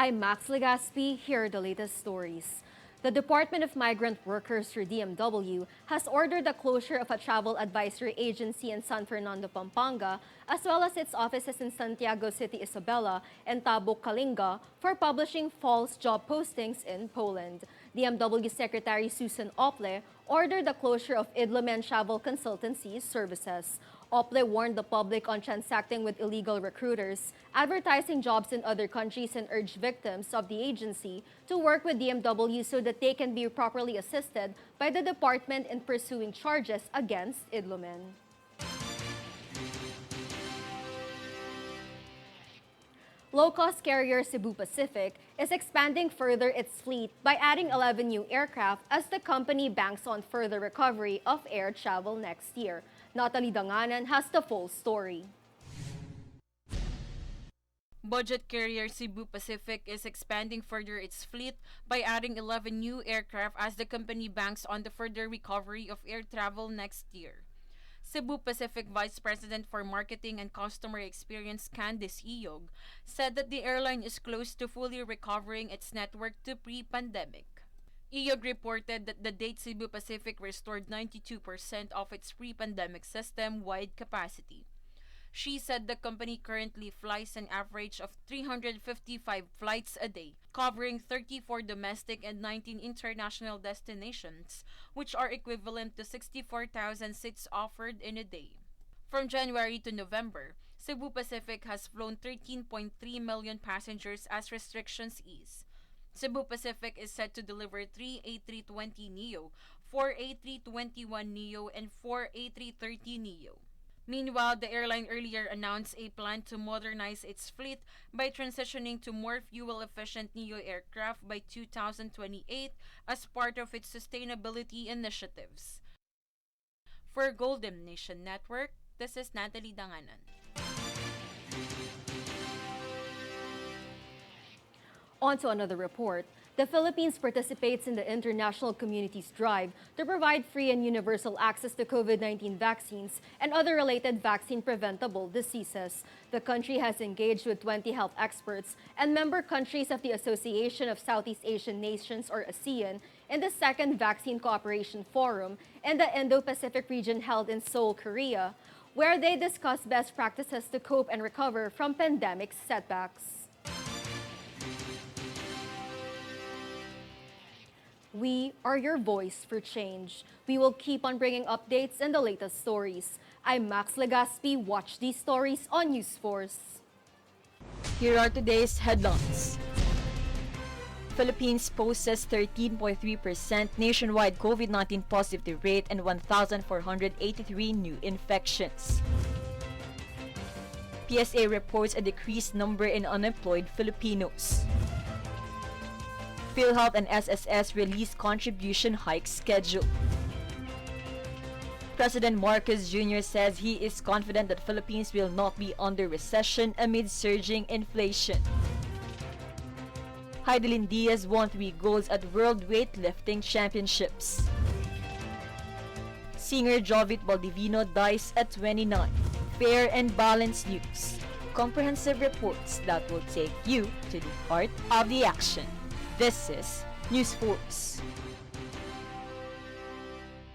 I'm Max Legaspi. Here are the latest stories. The Department of Migrant Workers, or DMW, has ordered the closure of a travel advisory agency in San Fernando, Pampanga, as well as its offices in Santiago City, Isabela, and Tabuk, Kalinga, for publishing false job postings in Poland. DMW Secretary Susan Ople ordered the closure of Idlomen Travel Consultancy Services. Ople warned the public on transacting with illegal recruiters, advertising jobs in other countries, and urged victims of the agency to work with DMW so that they can be properly assisted by the department in pursuing charges against Idlomen. Low-cost carrier Cebu Pacific is expanding further its fleet by adding 11 new aircraft as the company banks on further recovery of air travel next year. Natalie Danganan has the full story. Budget carrier Cebu Pacific is expanding further its fleet by adding 11 new aircraft as the company banks on the further recovery of air travel next year. Cebu Pacific Vice President for Marketing and Customer Experience Candice Iyog said that the airline is close to fully recovering its network to pre-pandemic. Iyog reported that the date Cebu Pacific restored 92% of its pre-pandemic system-wide capacity. She said the company currently flies an average of 355 flights a day, covering 34 domestic and 19 international destinations, which are equivalent to 64,000 seats offered in a day. From January to November, Cebu Pacific has flown 13.3 million passengers as restrictions ease. Cebu Pacific is set to deliver 3 A320neo, 4 A321neo, and 4 A330neo. Meanwhile, the airline earlier announced a plan to modernize its fleet by transitioning to more fuel-efficient NEO aircraft by 2028 as part of its sustainability initiatives. For Golden Nation Network, this is Natalie Danganan. On to another report. The Philippines participates in the international community's drive to provide free and universal access to COVID-19 vaccines and other related vaccine-preventable diseases. The country has engaged with 20 health experts and member countries of the Association of Southeast Asian Nations, or ASEAN, in the second Vaccine Cooperation Forum in the Indo-Pacific region held in Seoul, Korea, where they discussed best practices to cope and recover from pandemic setbacks. We are your voice for change. We will keep on bringing updates and the latest stories. I'm Max Legaspi. Watch these stories on News Force. Here are today's headlines. Philippines possesses 13.3% nationwide COVID-19 positivity rate and 1,483 new infections. PSA reports a decreased number in unemployed Filipinos. PhilHealth and SSS release contribution hike schedule. President Marcos Jr. says he is confident that Philippines will not be under recession amid surging inflation. Heidelin Diaz won 3 golds at World Weightlifting Championships. Singer Jovit Baldivino dies at 29. Fair and balanced news. Comprehensive reports that will take you to the heart of the action. This is News Force.